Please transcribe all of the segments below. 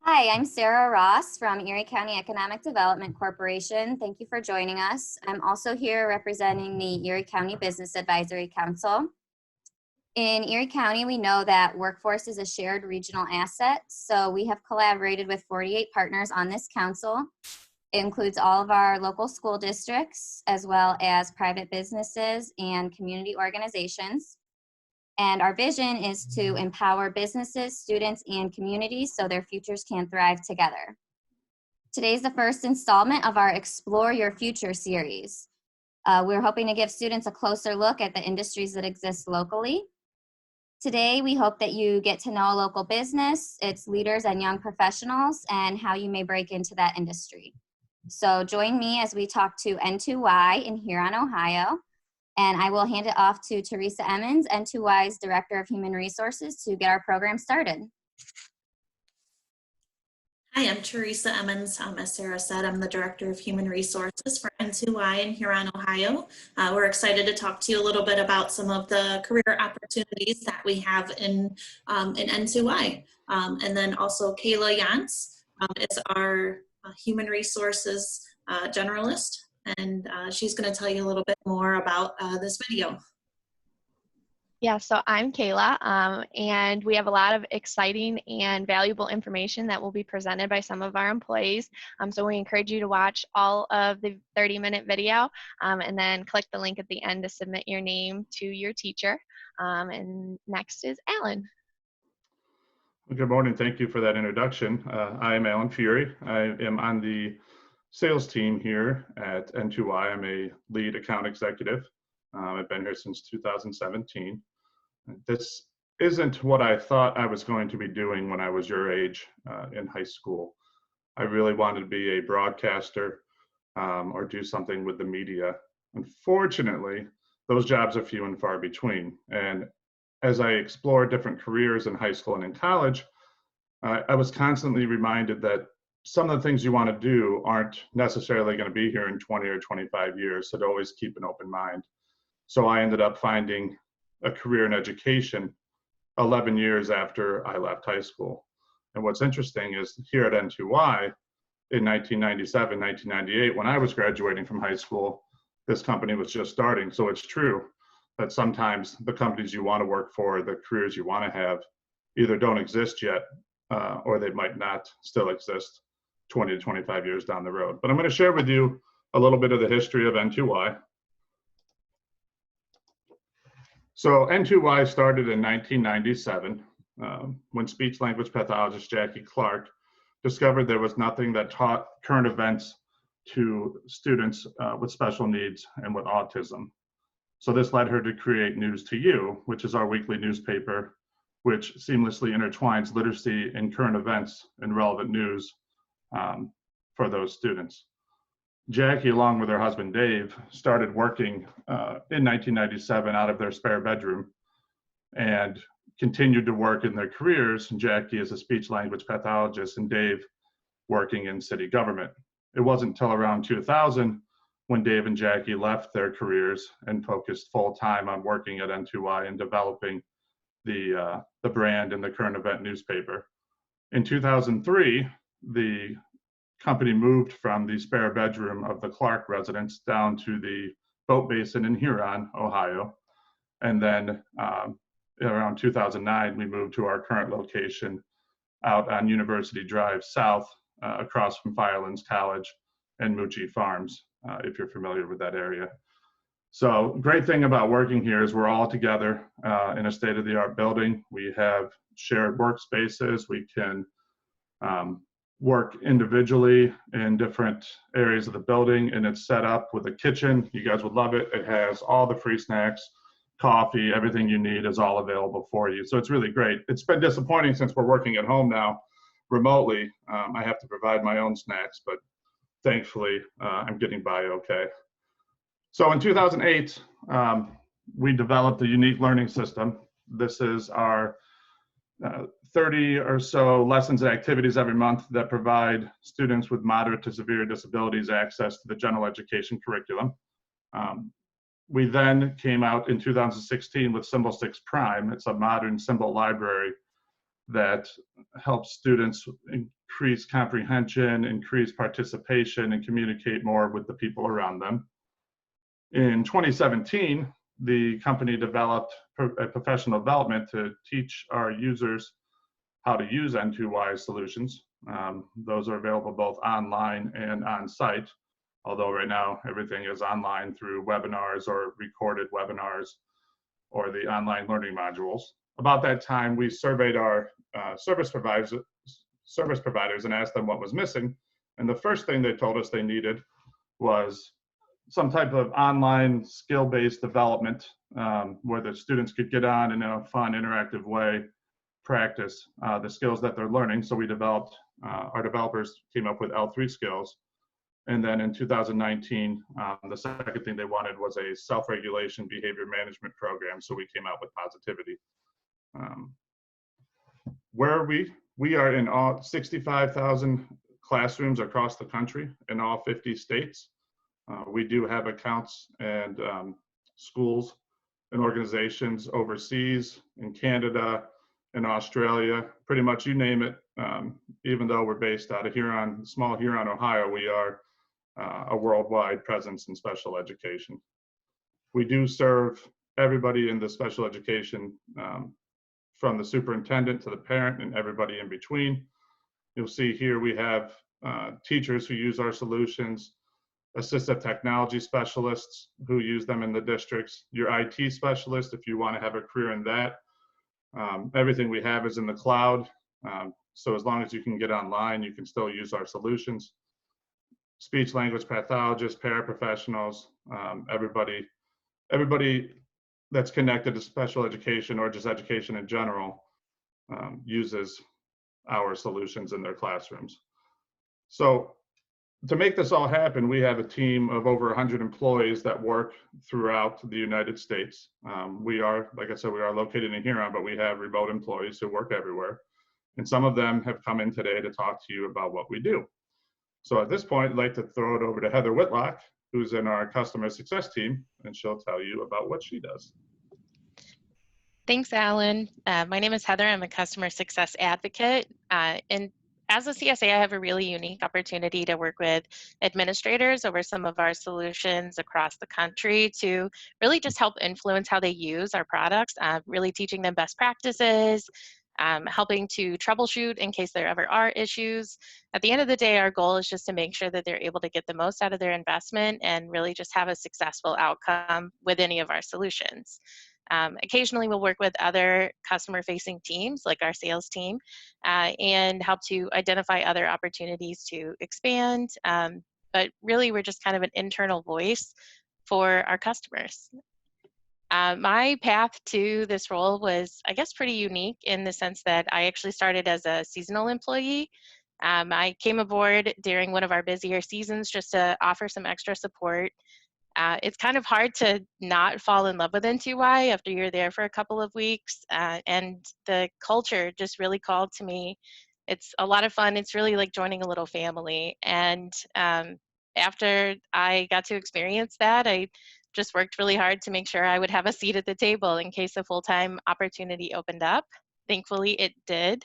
Hi, I'm Sarah Ross from Erie County Economic Development Corporation. Thank you for joining us. I'm also here representing the Erie County Business Advisory Council. In Erie County, we know that workforce is a shared regional asset, so we have collaborated with 48 partners on this council. It includes all of our local school districts, as well as private businesses and community organizations. And our vision is to empower businesses, students, and communities so their futures can thrive together. Today's the first installment of our Explore Your Future series. We're hoping to give students a closer look at the industries that exist locally. Today, we hope that you get to know a local business, its leaders and young professionals, and how you may break into that industry. So join me as we talk to N2y in Huron, Ohio. And I will hand it off to Teresa Emmons, N2y's Director of Human Resources, to get our program started. Hi, I'm Teresa Emmons. As Sarah said, I'm the Director of Human Resources for N2y in Huron, Ohio. We're excited to talk to you a little bit about some of the career opportunities that we have in N2y. And then also Kayla Jantz is our Human Resources Generalist, and she's going to tell you a little bit more about this video. Yeah, so I'm Kayla, and we have a lot of exciting and valuable information that will be presented by some of our employees. So we encourage you to watch all of the 30-minute video and then click the link at the end to submit your name to your teacher. And next is Alan. Good morning. Thank you for that introduction. I am Alan Fury. I am on the sales team here at N2y. I'm a lead account executive. I've been here since 2017. This isn't what I thought I was going to be doing when I was your age in high school. I really wanted to be a broadcaster or do something with the media. Unfortunately, those jobs are few and far between. And as I explored different careers in high school and in college, I was constantly reminded that some of the things you want to do aren't necessarily going to be here in 20 or 25 years, so to always keep an open mind. So I ended up finding a career in education 11 years after I left high school. And what's interesting is here at N2y in 1997, 1998, when I was graduating from high school, this company was just starting. So it's true that sometimes the companies you want to work for, the careers you want to have, either don't exist yet or they might not still exist 20 to 25 years down the road. But I'm going to share with you a little bit of the history of N2y. So N2y started in 1997 when speech-language pathologist Jackie Clark discovered there was nothing that taught current events to students with special needs and with autism. So this led her to create News to You, which is our weekly newspaper, which seamlessly intertwines literacy and current events and relevant news for those students. Jackie, along with her husband Dave, started working in 1997 out of their spare bedroom and continued to work in their careers. Jackie is a speech-language pathologist and Dave working in city government. It wasn't until around 2000 when Dave and Jackie left their careers and focused full-time on working at N2y and developing the brand and the current event newspaper. In 2003, the company moved from the spare bedroom of the Clark residence down to the boat basin in Huron, Ohio. And then around 2009, we moved to our current location out on University Drive South, across from Firelands College and Mucci Farms, if you're familiar with that area. So great thing about working here is we're all together in a state-of-the-art building. We have shared workspaces. We can work individually in different areas of the building, and it's set up with a kitchen. You guys would love it. It has all the free snacks, coffee, everything you need is all available for you. So it's really great. It's been disappointing since we're working at home now remotely. I have to provide my own snacks, but thankfully I'm getting by okay. So in 2008, we developed a unique learning system. This is our 30 or so lessons and activities every month that provide students with moderate to severe disabilities access to the general education curriculum. We then came out in 2016 with Symbol 6 Prime. It's a modern symbol library that helps students increase comprehension, increase participation, and communicate more with the people around them. In 2017, the company developed a professional development to teach our users how to use N2y solutions. Those are available both online and on site, although right now everything is online through webinars or recorded webinars or the online learning modules. About that time, we surveyed our service providers and asked them what was missing. And the first thing they told us they needed was some type of online skill-based development where the students could get on and in a fun, interactive way practice the skills that they're learning. So we developed, our developers came up with L3 skills. And then in 2019, the second thing they wanted was a self-regulation behavior management program. So we came out with Positivity. Where are we? We are in all 65,000 classrooms across the country in all 50 states. We do have accounts and schools and organizations overseas, in Canada, in Australia, pretty much you name it. Even though we're based out of Huron, small Huron, Ohio, we are a worldwide presence in special education. We do serve everybody in the special education, from the superintendent to the parent and everybody in between. You'll see here we have teachers who use our solutions, assistive technology specialists who use them in the districts, your IT specialist if you want to have a career in that. Everything we have is in the cloud. So as long as you can get online, you can still use our solutions. Speech language pathologists, paraprofessionals, everybody that's connected to special education or just education in general uses our solutions in their classrooms. So to make this all happen, we have a team of over 100 employees that work throughout the United States. We are, like I said, we are located in Huron, but we have remote employees who work everywhere. And some of them have come in today to talk to you about what we do. So at this point, I'd like to throw it over to Heather Whitlock, who's in our customer success team, and she'll tell you about what she does. Thanks, Alan. My name is Heather. I'm a customer success advocate. And as a CSA, I have a really unique opportunity to work with administrators over some of our solutions across the country to really just help influence how they use our products, really teaching them best practices, helping to troubleshoot in case there ever are issues. At the end of the day, our goal is just to make sure that they're able to get the most out of their investment and really just have a successful outcome with any of our solutions. Occasionally, we'll work with other customer-facing teams, like our sales team, and help to identify other opportunities to expand. But really, we're just kind of an internal voice for our customers. My path to this role was, I guess, pretty unique in the sense that I actually started as a seasonal employee. I came aboard during one of our busier seasons just to offer some extra support. It's kind of hard to not fall in love with N2y after you're there for a couple of weeks, and the culture just really called to me. It's a lot of fun. It's really like joining a little family. And after I got to experience that, I just worked really hard to make sure I would have a seat at the table in case a full-time opportunity opened up. Thankfully, it did.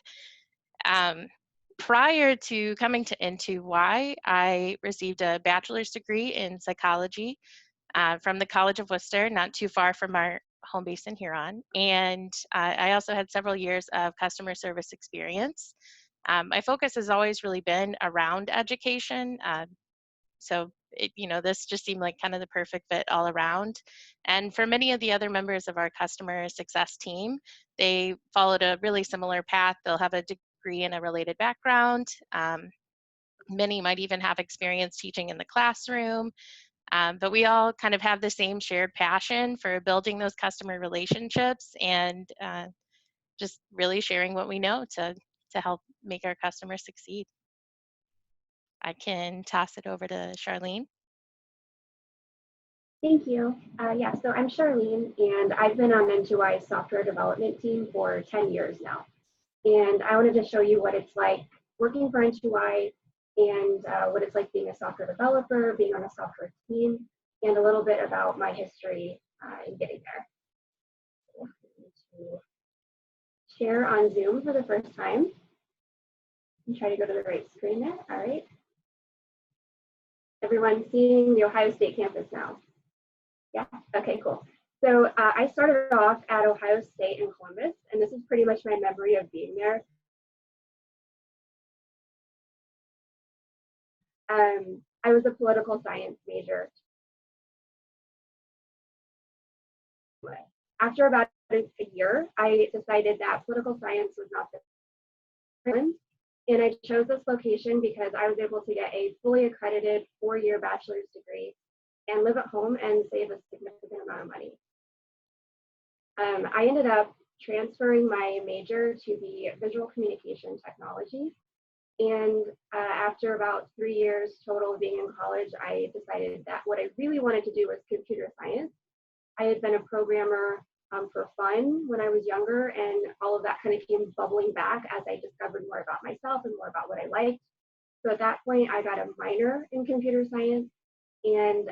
Prior to coming to N2y, I received a bachelor's degree in psychology from the College of Worcester, not too far from our home base in Huron. And I also had several years of customer service experience. My focus has always really been around education. So this just seemed like kind of the perfect fit all around. And for many of the other members of our customer success team, they followed a really similar path. They'll have a degree in a related background. Many might even have experience teaching in the classroom. But we all kind of have the same shared passion for building those customer relationships and just really sharing what we know to help make our customers succeed. I can toss it over to Charlene. Thank you. Yeah, so I'm Charlene, and I've been on N2i's software development team for 10 years now. And I wanted to show you what it's like working for N2i and what it's like being a software developer, being on a software team, and a little bit about my history in getting there. So I'm going to share on Zoom for the first time. And try to go to the right screen there. All right. Everyone seeing the Ohio State campus now? Yeah, okay, cool. So I started off at Ohio State in Columbus, and this is pretty much my memory of being there. I was a political science major. After about a year, I decided that political science was not the and I chose this location because I was able to get a fully accredited 4-year bachelor's degree and live at home and save a significant amount of money. I ended up transferring my major to the visual communication technology. And after about 3 years total of being in college, I decided that what I really wanted to do was computer science. I had been a programmer for fun when I was younger, and all of that kind of came bubbling back as I discovered more about myself and more about what I liked. So at that point, I got a minor in computer science and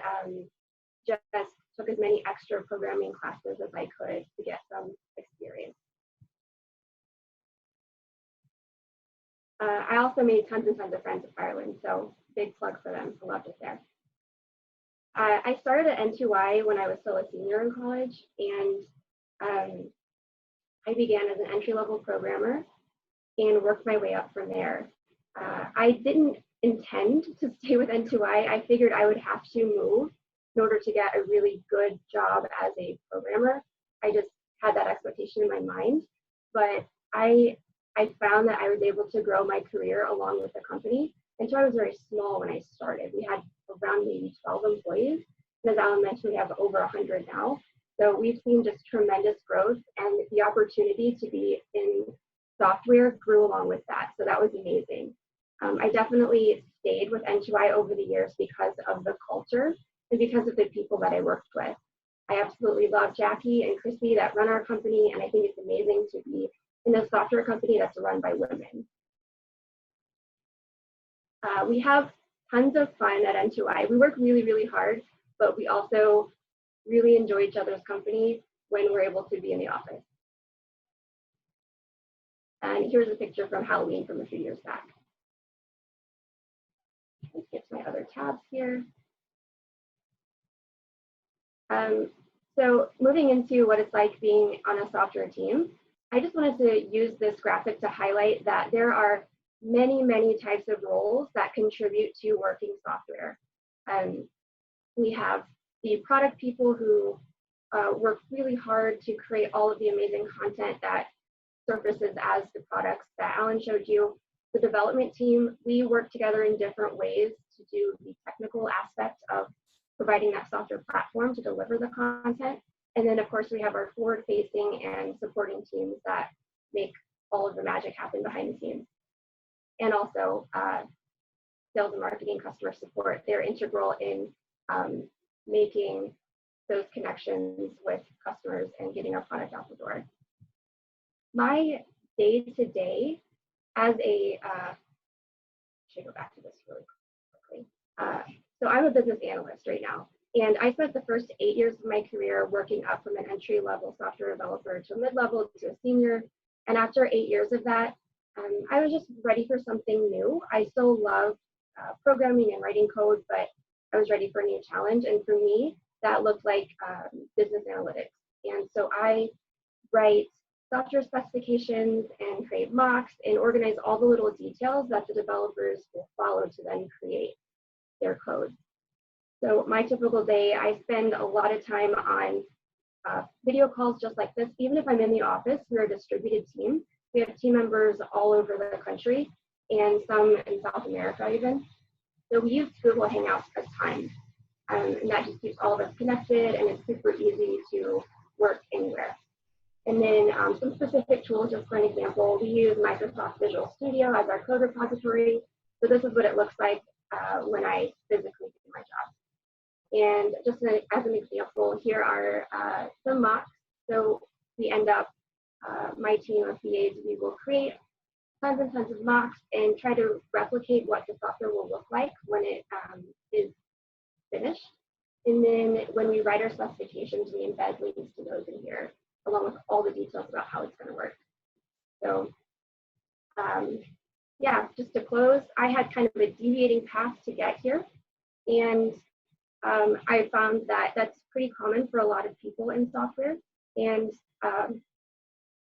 just took as many extra programming classes as I could to get some experience. I also made tons and tons of friends at Ireland, so big plug for them. I loved it there. I started at N2i when I was still a senior in college, and I began as an entry-level programmer and worked my way up from there. I didn't intend to stay with N2i. I figured I would have to move in order to get a really good job as a programmer. I just had that expectation in my mind, but I found that I was able to grow my career along with the company. And so I was very small when I started. We had around maybe 12 employees. And as Alan mentioned, we have over 100 now. So we've seen just tremendous growth, and the opportunity to be in software grew along with that. So that was amazing. I definitely stayed with N2i over the years because of the culture and because of the people that I worked with. I absolutely love Jackie and Chrissy that run our company, and I think it's amazing to be in a software company that's run by women. We have tons of fun at N2i. We work really, really hard, but we also really enjoy each other's company when we're able to be in the office. And here's a picture from Halloween from a few years back. Let's get to my other tabs here. So moving into what it's like being on a software team, I just wanted to use this graphic to highlight that there are many, many types of roles that contribute to working software. We have the product people who work really hard to create all of the amazing content that surfaces as the products that Alan showed you. The development team, we work together in different ways to do the technical aspect of providing that software platform to deliver the content. And then of course we have our forward-facing and supporting teams that make all of the magic happen behind the scenes. And also sales and marketing, customer support, they're integral in making those connections with customers and getting our product out the door. My day-to-day as a, should I go back to this really quickly? So I'm a business analyst right now, and I spent the first 8 years of my career working up from an entry-level software developer to a mid-level to a senior. And after 8 years of that, I was just ready for something new. I still love programming and writing code, but I was ready for a new challenge. And for me, that looked like business analytics. And so I write software specifications and create mocks and organize all the little details that the developers will follow to then create their code. So my typical day, I spend a lot of time on video calls just like this. Even if I'm in the office, we're a distributed team. We have team members all over the country and some in South America even. So we use Google Hangouts as time. And that just keeps all of us connected, and it's super easy to work anywhere. And then some specific tools, just for an example, we use Microsoft Visual Studio as our code repository. So this is what it looks like when I physically do my job. And just as an example, here are some mocks. So we end up, my team of VAs, we will create tons and tons of mocks and try to replicate what the software will look like when it is finished. And then when we write our specifications, we embed links to those in here, along with all the details about how it's going to work. Yeah, just to close, I had kind of a deviating path to get here. And I found that that's pretty common for a lot of people in software. And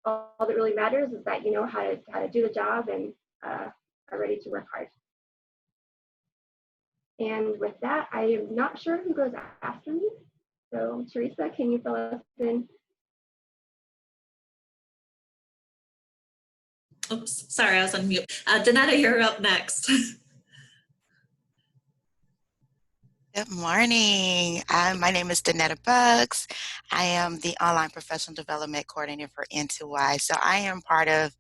all that really matters is that you know how to do the job and are ready to work hard. And with that, I am not sure who goes after me. So Teresa, can you fill us in? Oops, sorry, I was on mute. Donetta, you're up next. Good morning. My name is Donetta Buggs. I am the Online Professional Development Coordinator for N2y. So I am part of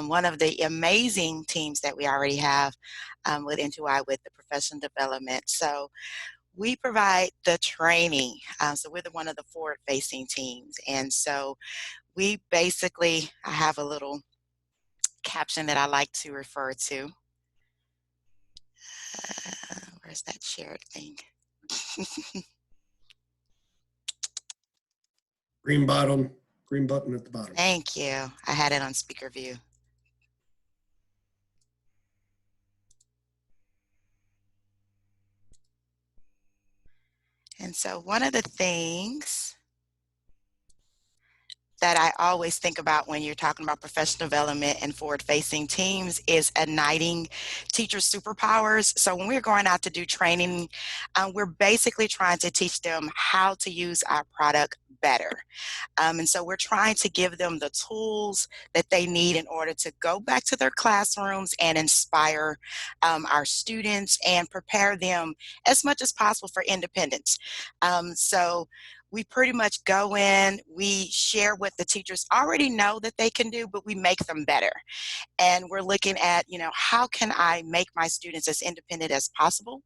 one of the amazing teams that we already have with N2y with the professional development. So we provide the training. So we're one of the forward-facing teams. And so we basically, I have a little caption that I like to refer to. Where's that shared thing? Green button at the bottom. Thank you. I had it on speaker view. And so one of the things that I always think about when you're talking about professional development and forward-facing teams is igniting teacher superpowers. So when we're going out to do training, we're basically trying to teach them how to use our product better. And so we're trying to give them the tools that they need in order to go back to their classrooms and inspire our students and prepare them as much as possible for independence. So we pretty much go in, we share what the teachers already know that they can do, but we make them better. And we're looking at, you know, how can I make my students as independent as possible,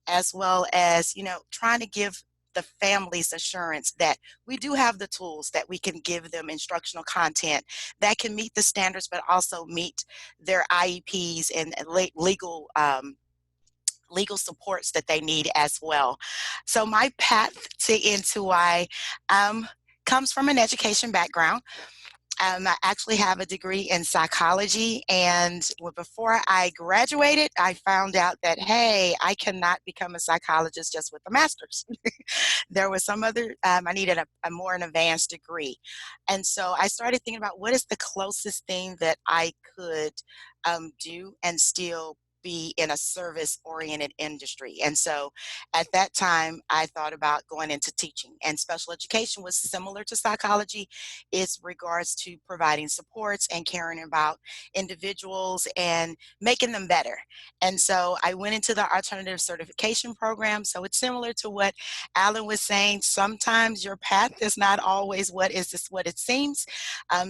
as well as, you know, trying to give the families assurance that we do have the tools that we can give them instructional content that can meet the standards, but also meet their IEPs and legal supports that they need as well. So my path to N2i comes from an education background. I actually have a degree in psychology, and before I graduated, I found out that, hey, I cannot become a psychologist just with a master's. There was some other, I needed a more advanced degree. And so I started thinking about what is the closest thing that I could do and still be in a service-oriented industry. And so at that time, I thought about going into teaching, and special education was similar to psychology. It's regards to providing supports and caring about individuals and making them better. And so I went into the alternative certification program. So it's similar to what Alan was saying. Sometimes your path is not always what it seems.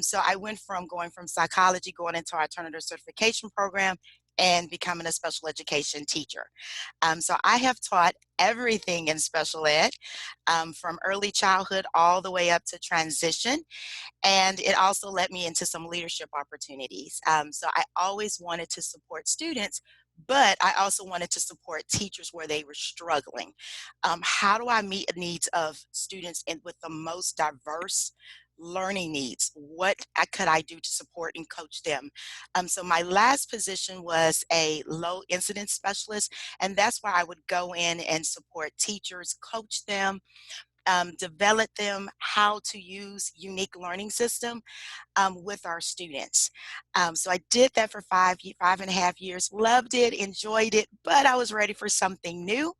So I went from going from psychology, going into alternative certification program, and becoming a special education teacher. So I have taught everything in special ed, from early childhood all the way up to transition. And it also led me into some leadership opportunities. So I always wanted to support students, but I also wanted to support teachers where they were struggling. How do I meet the needs of students with the most diverse learning needs? What could I do to support and coach them? So my last position was a low incidence specialist, and that's where I would go in and support teachers, coach them, develop them how to use unique learning system with our students. So I did that for 5.5 years, loved it, enjoyed it, but I was ready for something new.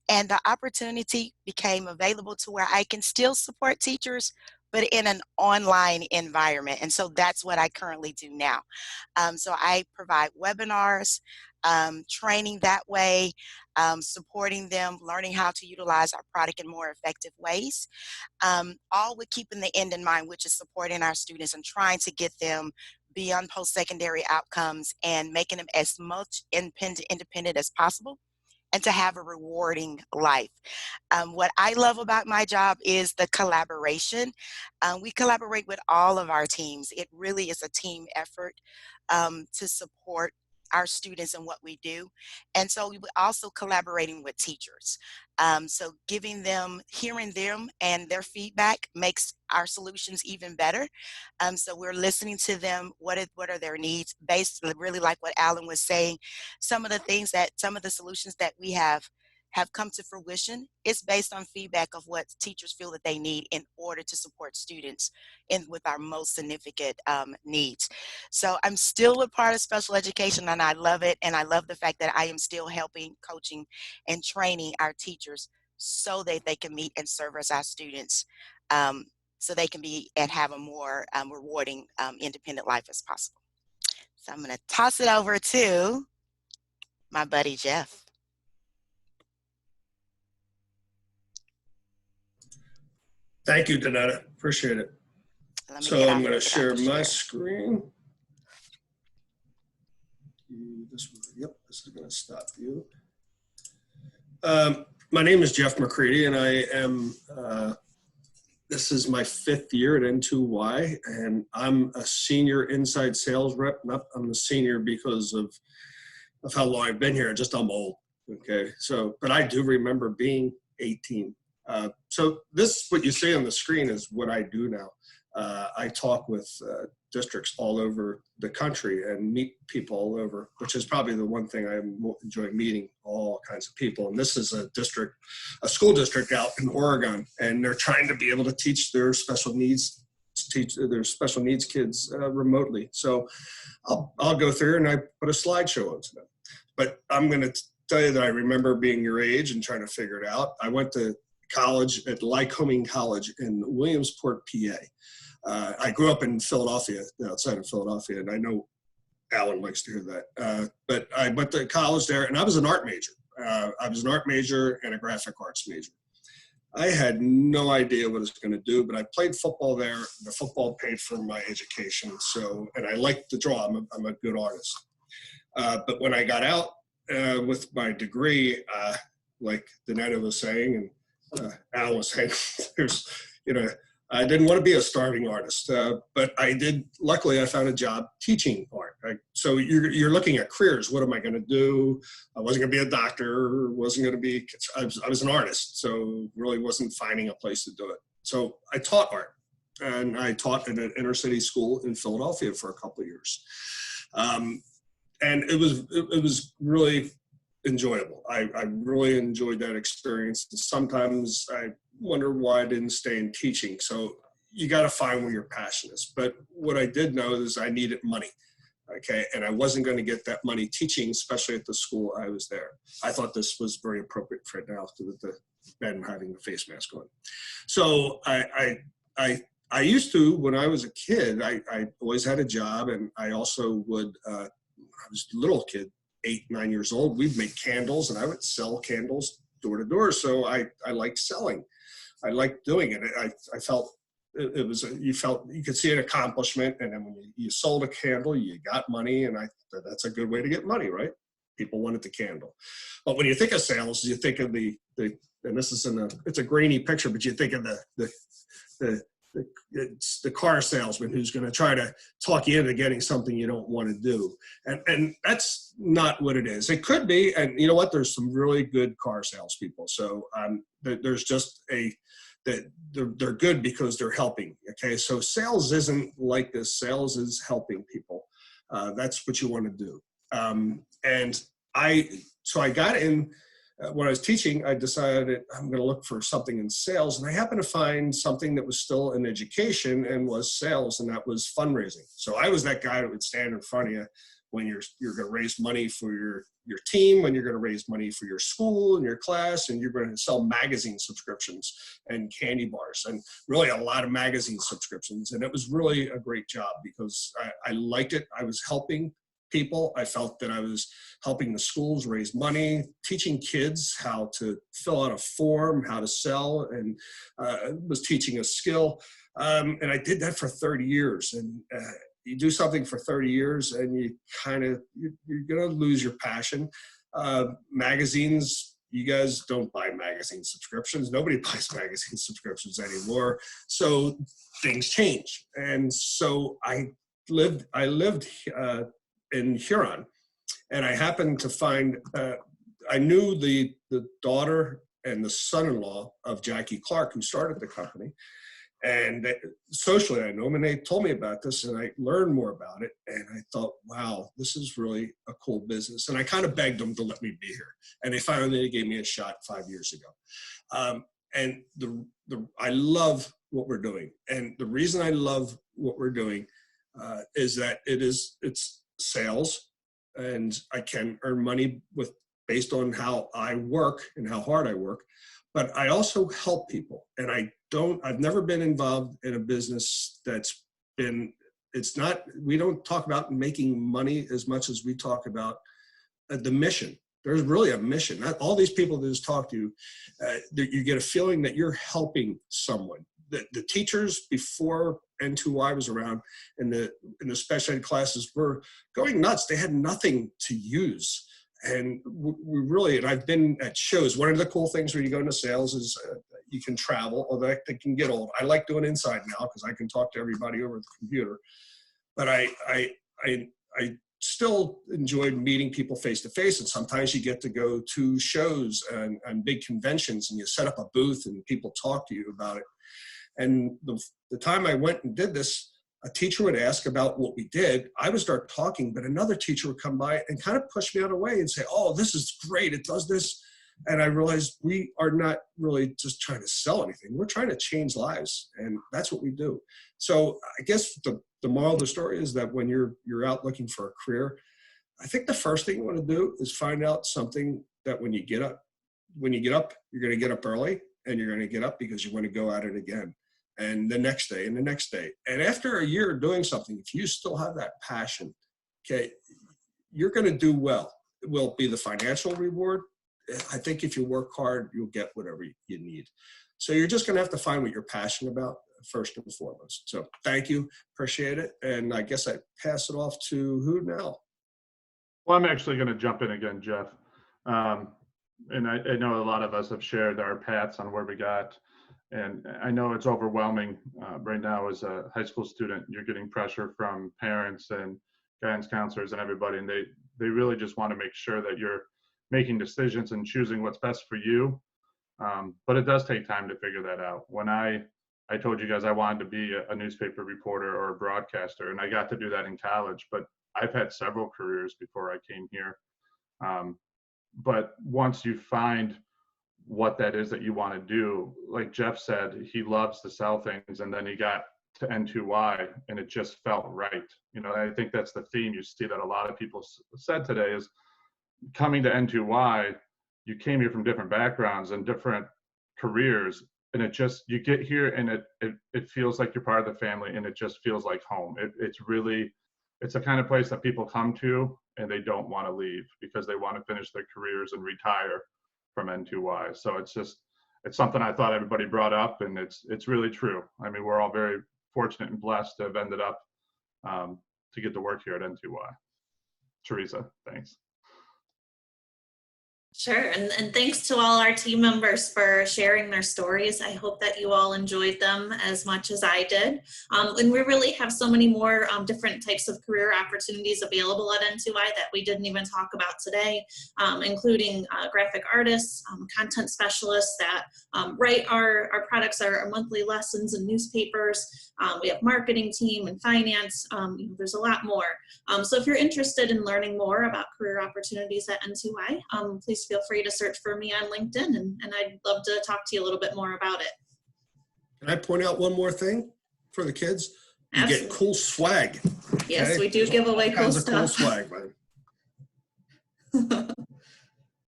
And the opportunity became available to where I can still support teachers, but in an online environment. And so that's what I currently do now. So I provide webinars, training that way, supporting them, learning how to utilize our product in more effective ways, all with keeping the end in mind, which is supporting our students and trying to get them beyond post-secondary outcomes and making them as much independent as possible, and to have a rewarding life. What I love about my job is the collaboration. We collaborate with all of our teams. It really is a team effort to support our students and what we do. And so we were also collaborating with teachers. So giving them, hearing them and their feedback makes our solutions even better. So we're listening to them. What are their needs based, really like what Alan was saying, some of the solutions that we have come to fruition is based on feedback of what teachers feel that they need in order to support students with our most significant needs. So I'm still a part of special education, and I love it. And I love the fact that I am still helping, coaching, and training our teachers so that they can meet and service our students, so they can be and have a more rewarding, independent life as possible. So I'm going to toss it over to my buddy, Jeff. Thank you, Donetta. Appreciate it. So I'm going to share my screen. Yep, this is going to stop you. My name is Jeff McCready, and I am, this is my 5th year at N2y, and I'm a senior inside sales rep. I'm a senior because of how long I've been here. Just I'm old, okay? So, but I do remember being 18. So this, what you see on the screen is what I do now. I talk with districts all over the country and meet people all over, which is probably the one thing I enjoy, meeting all kinds of people. And this is a school district out in Oregon, and they're trying to be able to teach their special needs kids remotely. So I'll go through and I put a slideshow onto them. But I'm going to tell you that I remember being your age and trying to figure it out. I went to college at Lycoming College in Williamsport, PA. I grew up in Philadelphia, outside of Philadelphia, and I know Alan likes to hear that. But I went to college there, and I was an art major. I was an art major and a graphic arts major. I had no idea what I was going to do, but I played football there. The football paid for my education, and I liked to draw. I'm a good artist. But when I got out with my degree, like Donetta was saying, and Al was saying, I didn't want to be a starving artist, but I did. Luckily, I found a job teaching art. Right? So you're looking at careers. What am I going to do? I wasn't going to be a doctor. Wasn't going to be. I was an artist, so really wasn't finding a place to do it. So I taught art, and I taught at an inner city school in Philadelphia for a couple of years, and it was really enjoyable. I really enjoyed that experience. Sometimes I wonder why I didn't stay in teaching. So you got to find where your passion is. But what I did know is I needed money. Okay. And I wasn't going to get that money teaching, especially at the school I was there. I thought this was very appropriate for now, with the Ben having the face mask on. So I used to, when I was a kid, I always had a job, and I also would, I was a little kid, 8, 9 years old, we'd make candles, and I would sell candles door to door. So I liked selling. I liked doing it. I felt it was, you could see an accomplishment. And then when you sold a candle, you got money. And that's a good way to get money, right? People wanted the candle. But when you think of sales, you think of and this is it's a grainy picture, but you think of it's the car salesman who's going to try to talk you into getting something you don't want to do. And that's not what it is. It could be, and you know what, there's some really good car salespeople. So there's just they're good because they're helping. Okay, so sales isn't like this. Sales is helping people. That's what you want to do. And I got in. When I was teaching, I decided I'm going to look for something in sales, and I happened to find something that was still in education and was sales, and that was fundraising. So I was that guy that would stand in front of you when you're going to raise money for your team, when you're going to raise money for your school and your class, and you're going to sell magazine subscriptions and candy bars, and really a lot of magazine subscriptions. And it was really a great job because I liked it. I was helping people. I felt that I was helping the schools raise money, teaching kids how to fill out a form, how to sell, and was teaching a skill. And I did that for 30 years. And you do something for 30 years and you're going to lose your passion. Magazines, you guys don't buy magazine subscriptions. Nobody buys magazine subscriptions anymore. So things change. And so I lived in Huron, And I happened to find, I knew the daughter and the son-in-law of Jackie Clark, who started the company. And socially, I know them, and they told me about this, and I learned more about it. And I thought, wow, this is really a cool business. And I kind of begged them to let me be here. And they finally gave me a shot 5 years ago. And I love what we're doing. And the reason I love what we're doing is that it's sales, and I can earn money based on how I work and how hard I work. But I also help people, and I've never been involved in a business we don't talk about making money as much as we talk about the mission. There's really a mission. Not all these people that just talk to you, you get a feeling that you're helping someone. The teachers before N2y was around in the special ed classes were going nuts. They had nothing to use. And and I've been at shows. One of the cool things when you go into sales is you can travel, although that can get old. I like doing inside now because I can talk to everybody over the computer. But I still enjoyed meeting people face to face. And sometimes you get to go to shows and big conventions, and you set up a booth and people talk to you about it. And the time I went and did this, a teacher would ask about what we did. I would start talking, but another teacher would come by and kind of push me out of the way and say, oh, this is great. It does this. And I realized we are not really just trying to sell anything. We're trying to change lives. And that's what we do. So I guess the moral of the story is that when you're out looking for a career, I think the first thing you want to do is find out something that when you get up, you're going to get up early, and you're going to get up because you want to go at it again. And the next day and the next day. And after a year of doing something, if you still have that passion, okay, you're going to do well. It will be the financial reward. I think if you work hard, you'll get whatever you need. So you're just going to have to find what you're passionate about first and foremost. So thank you. Appreciate it. And I guess I pass it off to who now? Well, I'm actually going to jump in again, Jeff. And I know a lot of us have shared our paths on where we got. And I know it's overwhelming right now as a high school student. You're getting pressure from parents and guidance counselors and everybody, and they really just want to make sure that you're making decisions and choosing what's best for you. But it does take time to figure that out. When I told you guys I wanted to be a newspaper reporter or a broadcaster, and I got to do that in college, but I've had several careers before I came here. But once you find what that is that you want to do, like Jeff said, he loves to sell things, and then he got to N2y and it just felt right. You know, I think that's the theme you see that a lot of people said today is coming to N2y, you came here from different backgrounds and different careers, and it just, you get here and it feels like you're part of the family, and it just feels like home. It's the kind of place that people come to and they don't want to leave because they want to finish their careers and retire from N2y. So it's something I thought everybody brought up, and it's really true. I mean, we're all very fortunate and blessed to have ended up to get to work here at N2y. Teresa, thanks. Sure, and thanks to all our team members for sharing their stories. I hope that you all enjoyed them as much as I did. And we really have so many more different types of career opportunities available at N2i that we didn't even talk about today, including graphic artists, content specialists that write our products, our monthly lessons and newspapers. We have marketing team and finance. There's a lot more. So if you're interested in learning more about career opportunities at N2i, please feel free to search for me on LinkedIn, and I'd love to talk to you a little bit more about it. Can I point out one more thing for the kids? You Absolutely. get cool swag. Yes, okay? we do give away cool stuff. Cool swag, man.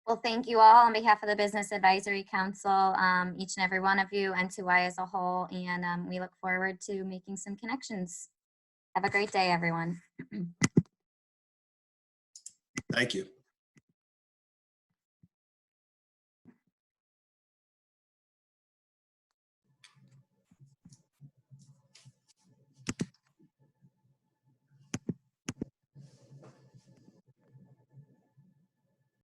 Well, thank you all on behalf of the Business Advisory Council, each and every one of you, N2y as a whole, and we look forward to making some connections. Have a great day, everyone. Thank you.